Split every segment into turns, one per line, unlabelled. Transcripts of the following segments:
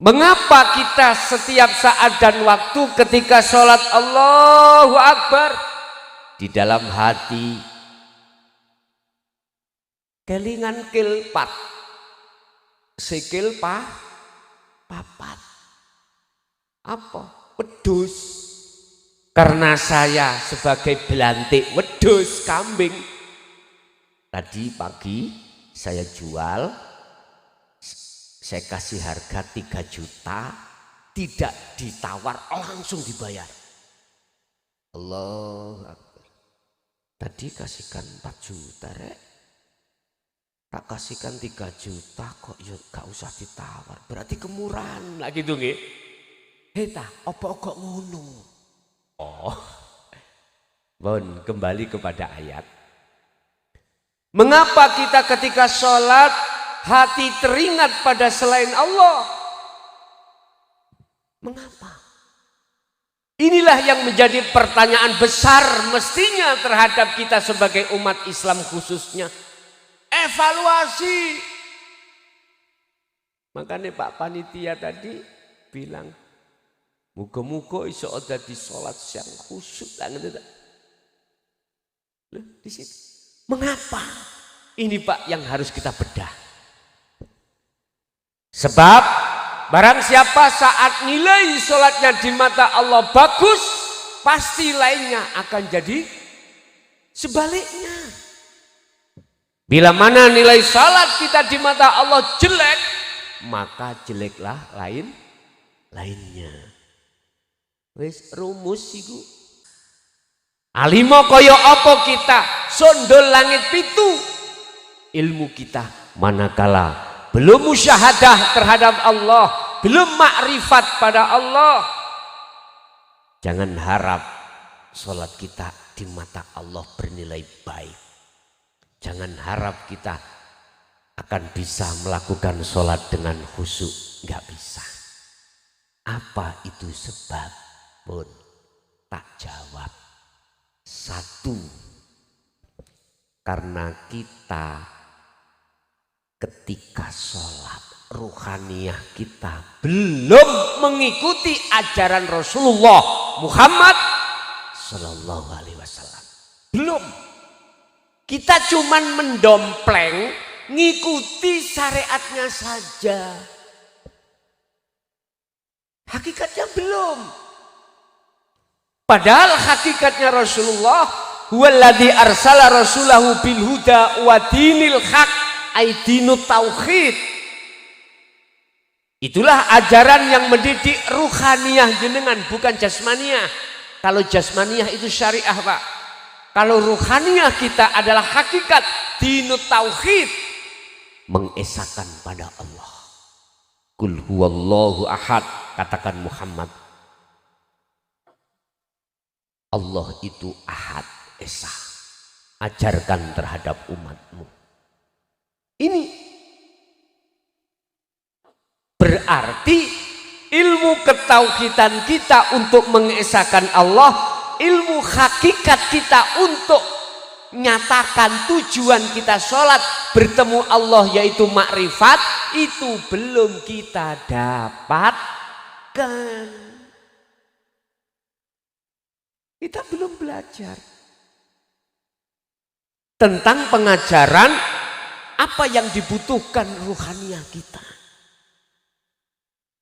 Mengapa kita setiap saat dan waktu ketika sholat Allahu Akbar di dalam hati kelingan kilpat sikil papat apa wedhus, karena saya sebagai belantik wedhus kambing tadi pagi saya jual, saya kasih harga 3 juta, tidak ditawar, langsung dibayar. Allah Akbar. Tadi kasihkan 4 juta rek, tak kasihkan 3 juta kok ya gak usah ditawar, berarti kemurahan lah gitu nggih. Heta apa kok ngono. Oh bon, kembali kepada ayat. Mengapa kita ketika sholat hati teringat pada selain Allah? Mengapa? Inilah yang menjadi pertanyaan besar mestinya terhadap kita sebagai umat Islam khususnya. Evaluasi. Makanya Pak Panitia tadi bilang, muga-muga iso ada di sholat yang khusyuk. Di situ. Mengapa? Ini Pak yang harus kita bedah. Sebab barang siapa saat nilai sholatnya di mata Allah bagus, pasti lainnya akan jadi sebaliknya. Bila mana nilai sholat kita di mata Allah jelek, maka jeleklah lainnya. Wis rumus iku. Alimo koyo apa kita sondol langit pitu, ilmu kita manakala belum musyahadah terhadap Allah, belum makrifat pada Allah, jangan harap sholat kita di mata Allah bernilai baik. Jangan harap kita akan bisa melakukan sholat dengan khusyuk, nggak bisa. Apa itu sebab? Pun tak jawab. 1, karena kita ketika sholat ruhaniyah kita belum mengikuti ajaran Rasulullah Muhammad Sallallahu Alaihi Wasallam. Belum. Kita cuman mendompleng ngikuti syariatnya saja. Hakikatnya belum. Padahal hakikatnya Rasulullah huwallazi arsala rasulahu bil huda wa dinil haq aidinu tauhid. Itulah ajaran yang mendidik ruhaniyah jenengan, bukan jasmaniyah. Kalau jasmaniyah itu syariah Pak. Kalau ruhaniyah kita adalah hakikat dinu tauhid, mengesahkan pada Allah. Qul huwallahu ahad, katakan Muhammad, Allah itu ahad, esa. Ajarkan terhadap umatmu. Ini berarti ilmu ketauhidan kita untuk mengesahkan Allah, ilmu hakikat kita untuk nyatakan tujuan kita sholat bertemu Allah yaitu makrifat, itu belum kita dapatkan. Kita belum belajar tentang pengajaran apa yang dibutuhkan ruhaniyah kita.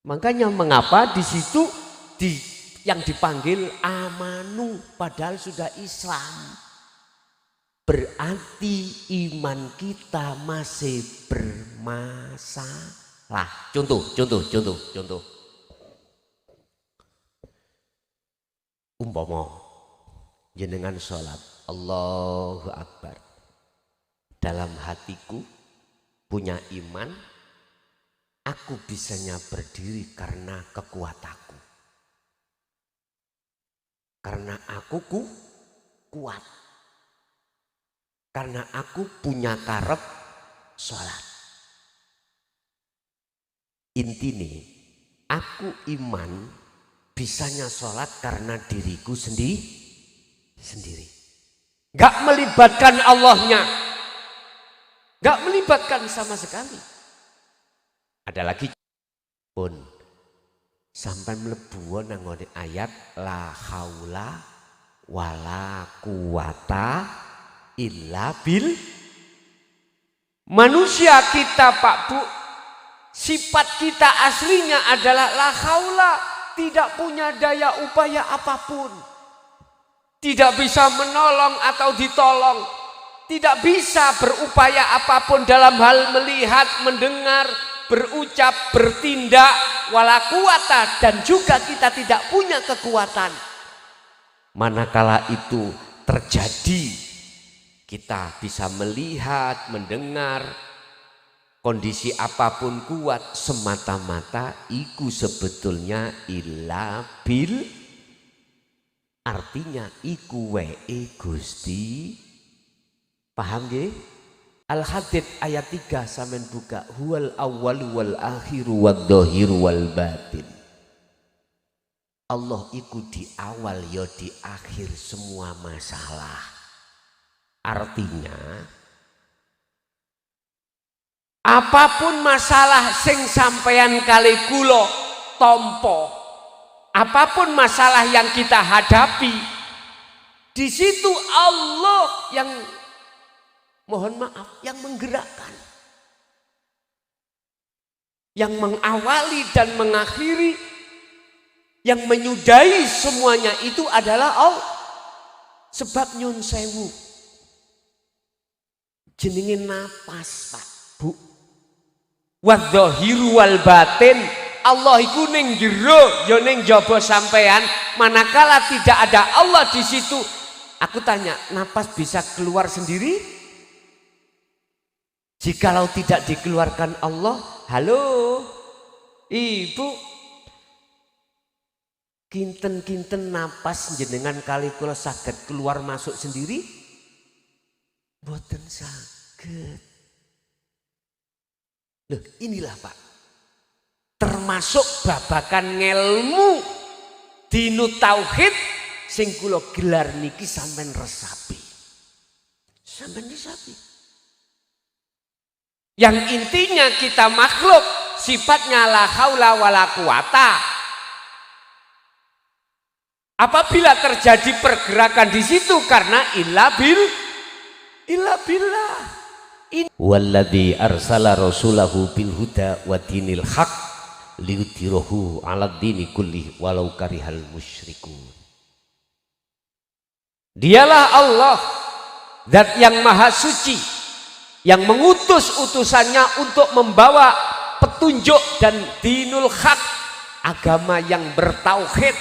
Makanya mengapa di situ yang dipanggil amanu padahal sudah Islam. Berarti iman kita masih bermasalah. Contoh. Umpama jenengan sholat Allahu Akbar, dalam hatiku punya iman, aku bisanya berdiri karena kekuatanku, karena aku kuat, karena aku punya karep sholat. Intine aku iman bisanya sholat karena diriku sendiri. Gak melibatkan Allahnya, gak melibatkan sama sekali. Ada lagi pun sampai mlebu nang ayat la haula wala quwata illa bil. Manusia kita Pak Bu, sifat kita aslinya adalah la haula, tidak punya daya upaya apapun, tidak bisa menolong atau ditolong, tidak bisa berupaya apapun dalam hal melihat, mendengar, berucap, bertindak, wala quwata, dan juga kita tidak punya kekuatan. Manakala itu terjadi, kita bisa melihat, mendengar, kondisi apapun kuat, semata-mata iku sebetulnya illa bil, artinya iku we'e Gusti. Paham nggih? Al-Hadid ayat 3 sampean buka, huwal awwal wal akhiru wad dhahiru wal batin. Allah iku di awal ya di akhir semua masalah. Artinya apapun masalah sing sampeyan kali kula tampa, apapun masalah yang kita hadapi, di situ Allah yang mohon maaf yang menggerakkan, yang mengawali dan mengakhiri, yang menyudahi semuanya itu adalah Allah. Sebab nyun sewu jenenge napas Pak Bu, wadzahiru wal batin, Allah iku ning jero ya ning jaba sampean. Manakala tidak ada Allah di situ, aku tanya, napas bisa keluar sendiri? Jikalau tidak dikeluarkan Allah, halo Ibu, kinten-kinten napas jenengan kali kula saged keluar masuk sendiri? Boten saged. Loh, inilah Pak, termasuk babakan ngelmu dinu tauhid sing kula gelar niki sampean resapi. Sampean resapi. Yang intinya kita makhluk, sifatnya la haula wala quwata. Apabila terjadi pergerakan di situ karena illa billah. Walladzi arsala rasulahu bil huda wa dinil haq liyudhhirahu 'alad dini kullih walau karihal musyrikun. Dialah Allah, zat yang maha suci, yang mengutus utusannya untuk membawa petunjuk dan dinul haq, agama yang bertauhid,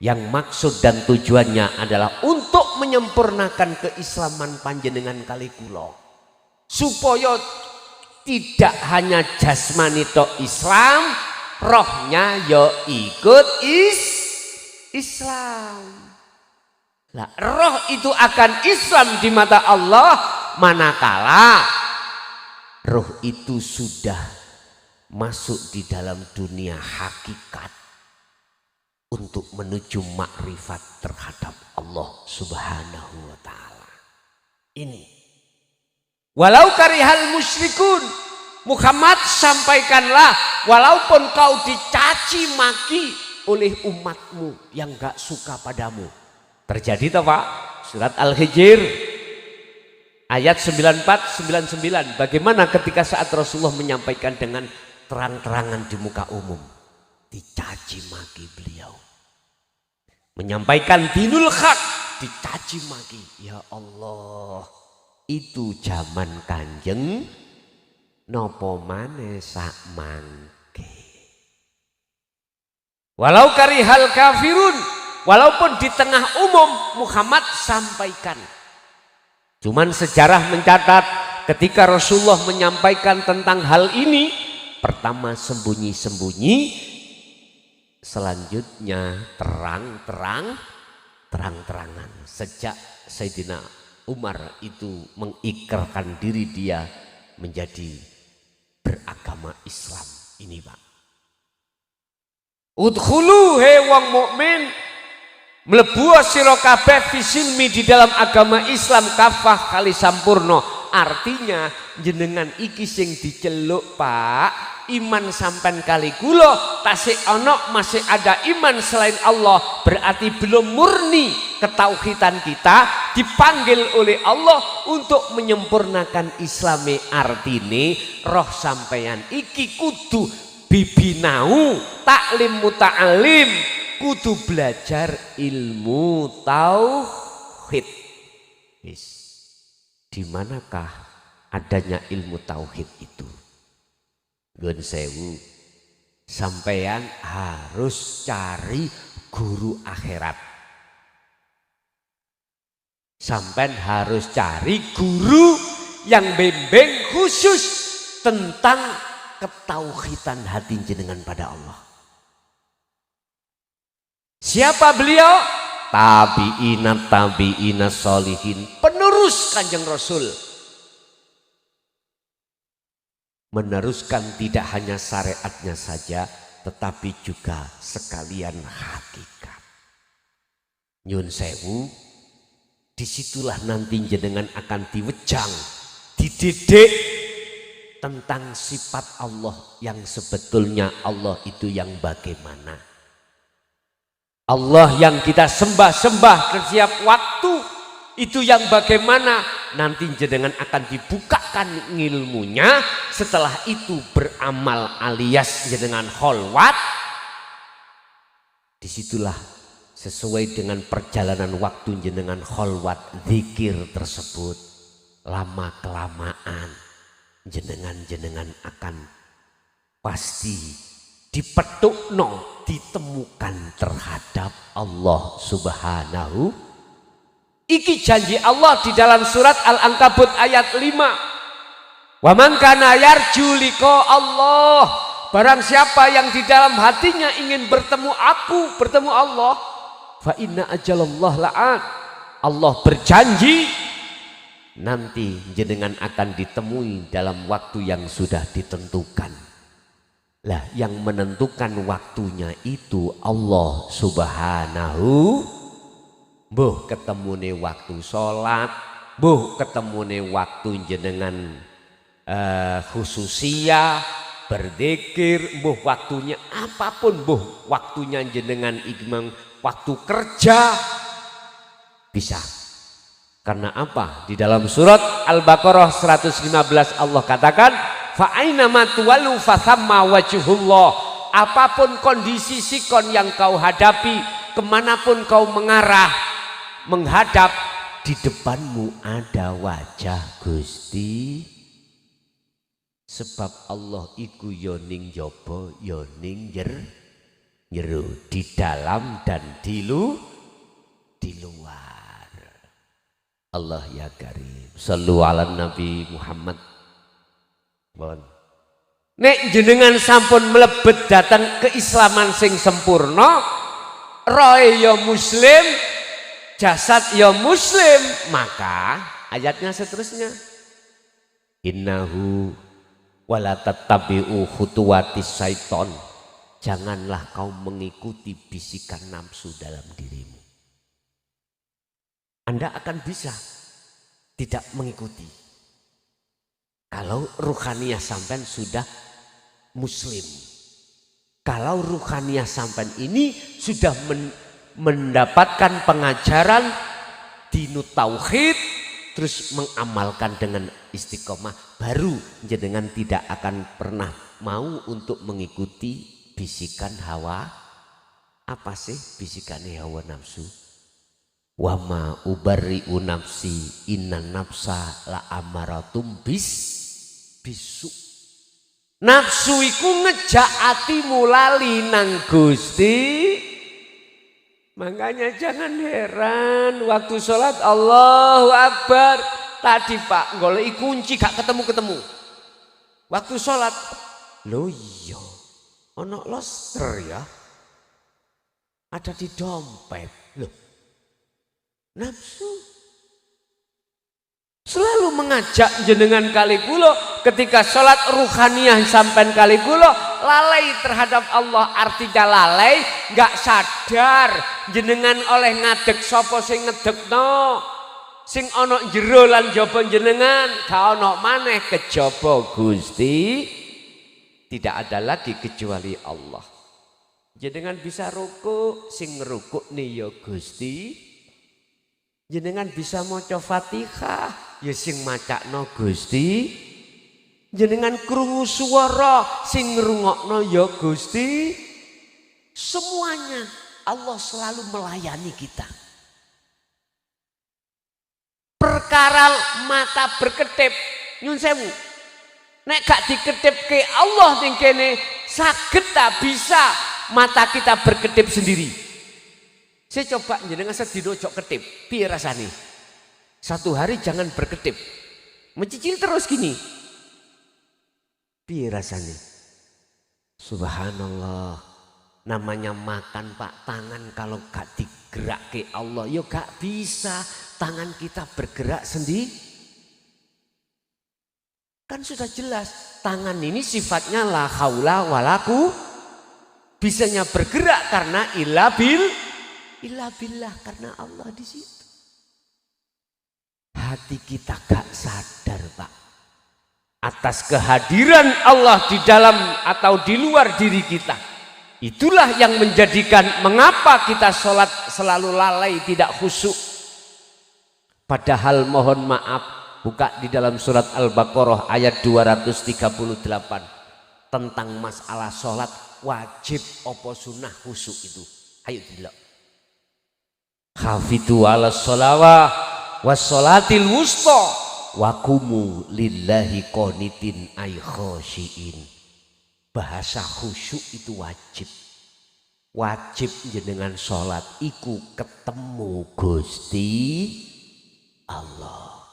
yang maksud dan tujuannya adalah untuk menyempurnakan keislaman panjenengan kali kula, supaya tidak hanya jasmani tok Islam, rohnya ya ikut Islam. Lah, roh itu akan Islam di mata Allah manakala roh itu sudah masuk di dalam dunia hakikat untuk menuju makrifat terhadap Allah Subhanahu wa ta'ala. Ini walau karihal musyrikun, Muhammad sampaikanlah, walaupun kau dicaci maki oleh umatmu yang gak suka padamu. Terjadi toh Pak? Surat Al-Hijr ayat 94-99. Bagaimana ketika saat Rasulullah menyampaikan dengan terang-terangan di muka umum, dicaci maki beliau, menyampaikan dinul haq, dicaci maki. Ya Allah, itu zaman Kanjeng nopo maneh sak mangke. Walau karihal kafirun, walaupun di tengah umum Muhammad sampaikan. Cuman sejarah mencatat ketika Rasulullah menyampaikan tentang hal ini, pertama sembunyi-sembunyi, selanjutnya terang-terangan. Sejak Sayyidina Umar itu mengikrarkan diri dia menjadi beragama Islam ini Pak. Udkhulu he wong mukmin, mlebu sira kabeh fisilmi di dalam agama Islam kafah kali sampurno. Artinya jenengan iki sing diceluk Pak, iman sampan kali kula tasik ono masih ada iman selain Allah, berarti belum murni ketauhidan kita, dipanggil oleh Allah untuk menyempurnakan Islami. Artine roh sampeyan iki kudu bibinau taklim muta'alim, kudu belajar ilmu tauhid. Di manakah adanya ilmu tauhid itu? Gun sewu, sampeyan harus cari guru akhirat. Sampeyan harus cari guru yang bimbing khusus tentang ketauhidan hati jenengan pada Allah. Siapa beliau? Tabi'ina solihin, penerus Kanjeng Rasul. Meneruskan tidak hanya syariatnya saja, tetapi juga sekalian hakikat. Nyun sewu, disitulah nanti jenengan akan diwejang, dididik tentang sifat Allah yang sebetulnya Allah itu yang bagaimana. Allah yang kita sembah-sembah setiap waktu itu yang bagaimana, nanti jenengan akan dibukakan ilmunya. Setelah itu beramal alias jenengan kholwat. Disitulah sesuai dengan perjalanan waktu jenengan kholwat zikir tersebut, lama kelamaan jenengan akan pasti dipetukno, ditemukan terhadap Allah Subhanahu. Iki janji Allah di dalam surat Al-Ankabut ayat 5. Wa man kana yarju liqa Allah, barang siapa yang di dalam hatinya ingin bertemu aku, bertemu Allah, fa inna ajalallah la'at, Allah berjanji nanti jenengan akan ditemui dalam waktu yang sudah ditentukan. Lah yang menentukan waktunya itu Allah Subhanahu. Mbuh ketemune waktu sholat, mbuh ketemune waktu jenengan khususia berzikir, mbuh waktunya apapun, mbuh waktunya jenengan ikmang waktu kerja bisa. Karena apa? Di dalam surat Al-Baqarah 115 Allah katakan, fa aina ma tuwallu fa thamma wajhullah. Apapun kondisi sikon yang kau hadapi, kemanapun kau mengarah, menghadap, di depanmu ada wajah Gusti. Sebab Allah iku yoning jopo yoning jero, di dalam dan di luar. Allah ya karim, sallu ala Nabi Muhammad. Bon. Nek jenengan sampun mlebet datang keislaman sing sempurna, roe ya muslim, jasad ya muslim, maka ayatnya seterusnya, innahu wala tattabi'u khutuwatis syaiton, janganlah kau mengikuti bisikan nafsu dalam dirimu. Anda akan bisa tidak mengikuti kalau ruhaniyah sampean sudah muslim. Kalau ruhaniyah sampean ini sudah mendapatkan pengajaran dinut tauhid, terus mengamalkan dengan istiqomah, baru jenengan tidak akan pernah mau untuk mengikuti bisikan hawa. Apa sih bisikannya hawa nafsu? Wama ubari'u nafsi inna nafsa la amaratum bisu. Nafsu iku ngejak atimu lali nang Gusti. Makanya jangan heran waktu sholat Allahu Akbar. Tadi Pak goleki kunci gak ketemu-ketemu. Waktu sholat, loh iya, ono loster ya, ada di dompet. Loh, nafsu selalu mengajak jenengan kali kulo ketika sholat ruhaniyah sampai kali kulo lalai terhadap Allah. Artinya lalai, nggak sadar jenengan oleh ngadeg sopo sing ngedegno, sing ono jero lan jaba jenengan, gak ono maneh kejaba Gusti tidak ada lagi kecuali Allah. Jenengan bisa rukuk, sing ngerukuk nih ya Gusti. Jenengan bisa maca Fatihah, ya sing macakno Gusti. Jenengan krungu swara, sing ngrungokno ya Gusti. Semuanya Allah selalu melayani kita. Perkara mata berkedip, nyun sewu. Nek gak dikedipke Allah ning kene saged tak bisa mata kita berkedip sendiri. Saya coba jenengan sedina ojo kedip, piye rasane? Satu hari jangan berkedip. Mencicil terus gini. Piye rasane? Subhanallah. Namanya makan Pak, tangan kalau gak digerakke Allah ya gak bisa tangan kita bergerak sendiri. Kan sudah jelas tangan ini sifatnya la haula walaku, bisanya bergerak karena illa billah karena Allah di situ. Hati kita gak sadar Pak atas kehadiran Allah di dalam atau di luar diri kita. Itulah yang menjadikan mengapa kita sholat selalu lalai tidak khusyuk. Padahal mohon maaf, buka di dalam surat Al-Baqarah ayat 238 tentang masalah sholat wajib opo sunnah khusyuk itu. Ayo dilok. Khafidhu ala sholawah was sholatil wusta wa kumu lillahi qanitin ay khosyiin. Bahasa khusyuk itu wajib. Wajib jenengan sholat iku ketemu Gusti Allah.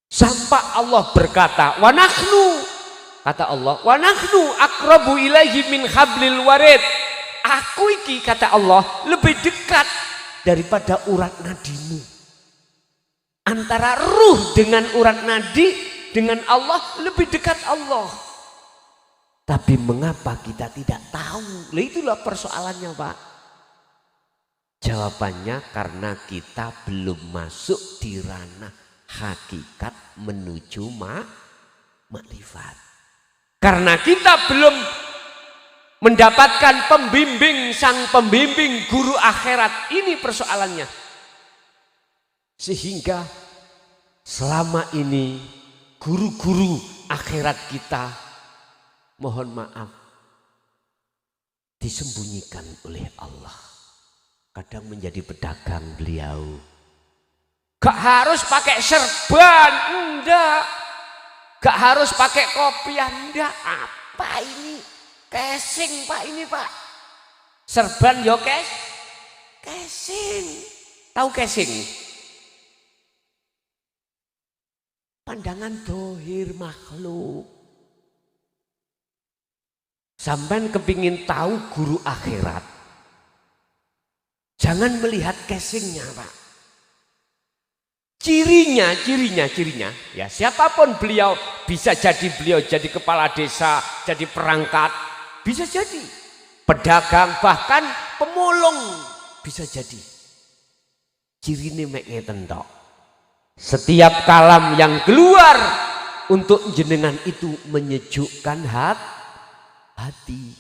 Sampai Allah berkata, wa nahnu, kata Allah, wa nahnu aqrabu ilaihi min hablil warid. Aku iki kata Allah lebih dekat daripada urat nadimu. Antara ruh dengan urat nadi dengan Allah lebih dekat Allah. Tapi mengapa kita tidak tahu? Lah itulah persoalannya Pak. Jawabannya karena kita belum masuk di ranah hakikat menuju makrifat. Karena kita belum mendapatkan pembimbing, sang pembimbing guru akhirat. Ini persoalannya. Sehingga selama ini guru-guru akhirat kita mohon maaf disembunyikan oleh Allah. Kadang menjadi pedagang beliau. Gak harus pakai serban, enggak. Gak harus pakai kopiah, enggak. Apa ini? Casing Pak ini Pak. Serban yo casing. Tahu casing? Pandangan dohir makhluk. Sampai kepingin tahu guru akhirat, jangan melihat casingnya Pak. Cirinya, ya siapapun beliau, bisa jadi beliau jadi kepala desa, jadi perangkat, bisa jadi pedagang, bahkan pemulung bisa jadi. Ciri ini mek ngeten tok. Setiap kalam yang keluar untuk jenengan itu menyejukkan hati,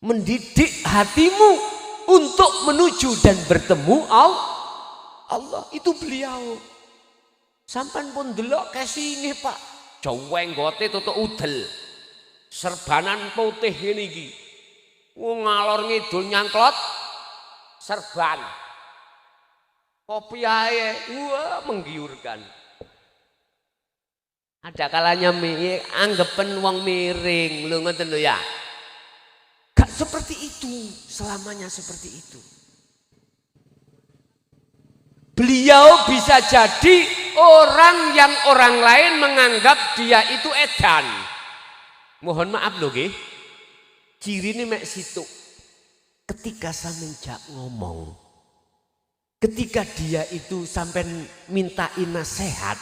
mendidik hatimu untuk menuju dan bertemu Allah. Itu beliau. Sampan pun delok kesinge Pak, jenggote tutuk udel, serbanan putih ini iki, ngalor ngidul nyangklot serban. Kopi aja, wah menggiurkan. Ada kalanya anggapan wong miring, lu ngoten lho ya. Gak seperti itu, selamanya seperti itu. Beliau bisa jadi orang yang orang lain menganggap dia itu edan. Mohon maaf loh nggih. Ciri ini mek situ. Ketika semenjak ngomong, ketika dia itu sampai mintain nasihat,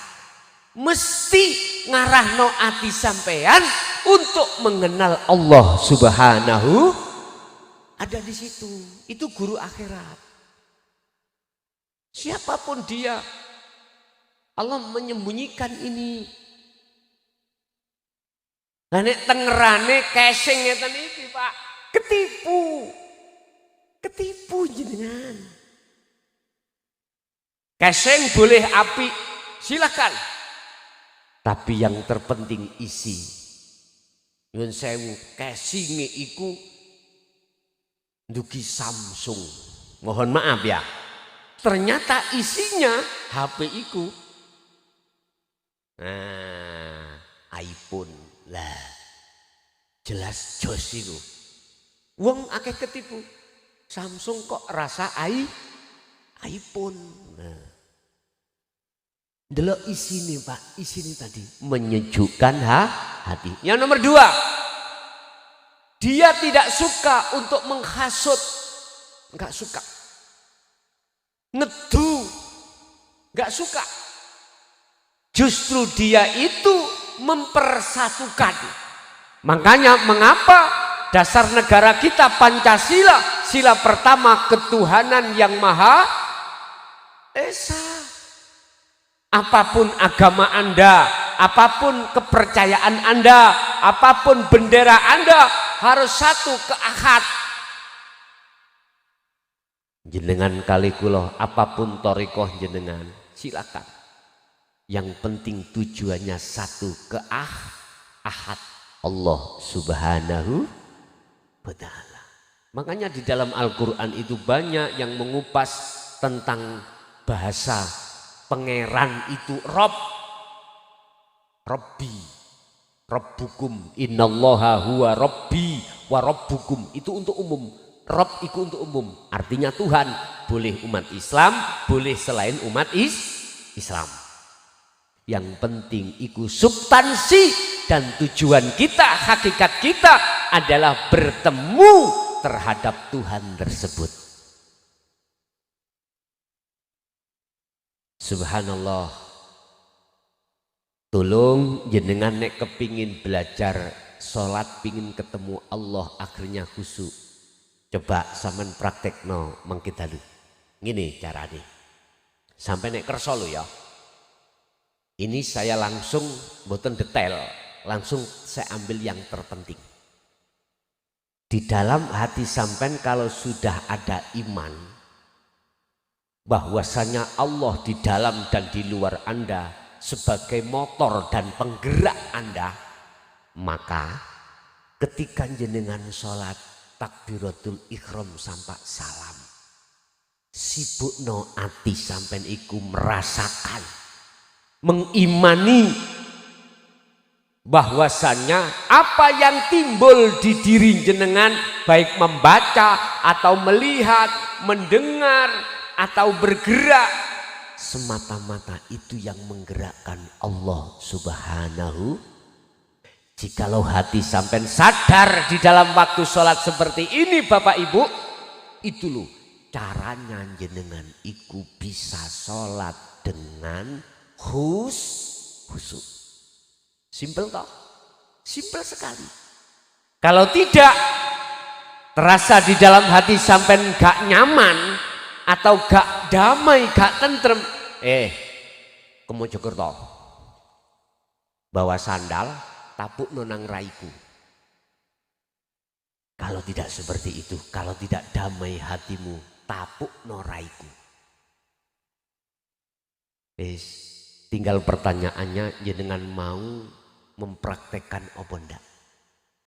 mesti ngarahno ati sampean untuk mengenal Allah Subhanahu. Ada di situ. Itu guru akhirat. Siapapun dia, Allah menyembunyikan ini. Lah nek tengerane casing ngeten iki, Pak, ketipu. Ketipu jenengan. Casing boleh apik, silakan. Tapi yang terpenting isi. Nyuwun sewu, casinge iku ndugi Samsung. Mohon maaf ya. Ternyata isinya HP iku iPhone. Lah jelas jos iku. Wong akeh ketipu. Samsung kok rasa iPhone. Nah. Delok isine Pak, isine tadi menyejukkan hati. Yang nomor 2, dia tidak suka untuk menghasut, nggak suka. Ngedu, nggak suka. Justru dia itu mempersatukan. Makanya mengapa dasar negara kita Pancasila, sila pertama ketuhanan yang Maha Esa. Apapun agama Anda, apapun kepercayaan Anda, apapun bendera Anda, harus satu ke Ahad. Jenengan kali kula, apapun torikoh jenengan, silakan. Yang penting tujuannya satu ke Ahad, Allah Subhanahu wa Ta'ala. Makanya di dalam Al-Quran itu banyak yang mengupas tentang bahasa pangeran itu Rabbi, Rabbukum, innallaha huwa Rabbi wa Rabbukum. Itu untuk umum. Rabb itu untuk umum. Artinya Tuhan. Boleh umat Islam, boleh selain umat Islam. Yang penting itu substansi dan tujuan kita, hakikat kita adalah bertemu terhadap Tuhan tersebut. Subhanallah. Tolong jenengan nek kepingin belajar sholat, pingin ketemu Allah, akhirnya khusyuk. Coba sampean praktekno mangke dalu. Ngene carane. Sampai nek kersa lho ya. Ini saya langsung mboten detail, langsung saya ambil yang terpenting. Di dalam hati sampean kalau sudah ada iman bahwasanya Allah di dalam dan di luar Anda sebagai motor dan penggerak Anda, maka ketika jenengan sholat takbiratul ihram sampai salam, sibukno ati sampean iku merasakan, mengimani bahwasanya apa yang timbul di diri jenengan, baik membaca atau melihat, mendengar atau bergerak, semata-mata itu yang menggerakkan Allah Subhanahu. Jikalau hati sampai sadar di dalam waktu sholat seperti ini Bapak Ibu, itu loh caranya jenengan iku bisa sholat dengan khusyuk. Simpel toh? Simpel sekali. Kalau tidak terasa di dalam hati sampai gak nyaman atau gak damai, gak tentrem, ke Mojokerto bawa sandal, tapuk nonang raiku. Kalau tidak seperti itu, kalau tidak damai hatimu, tapuk no raiku. Tinggal pertanyaannya jenengan mau mempraktekkan apa ndak?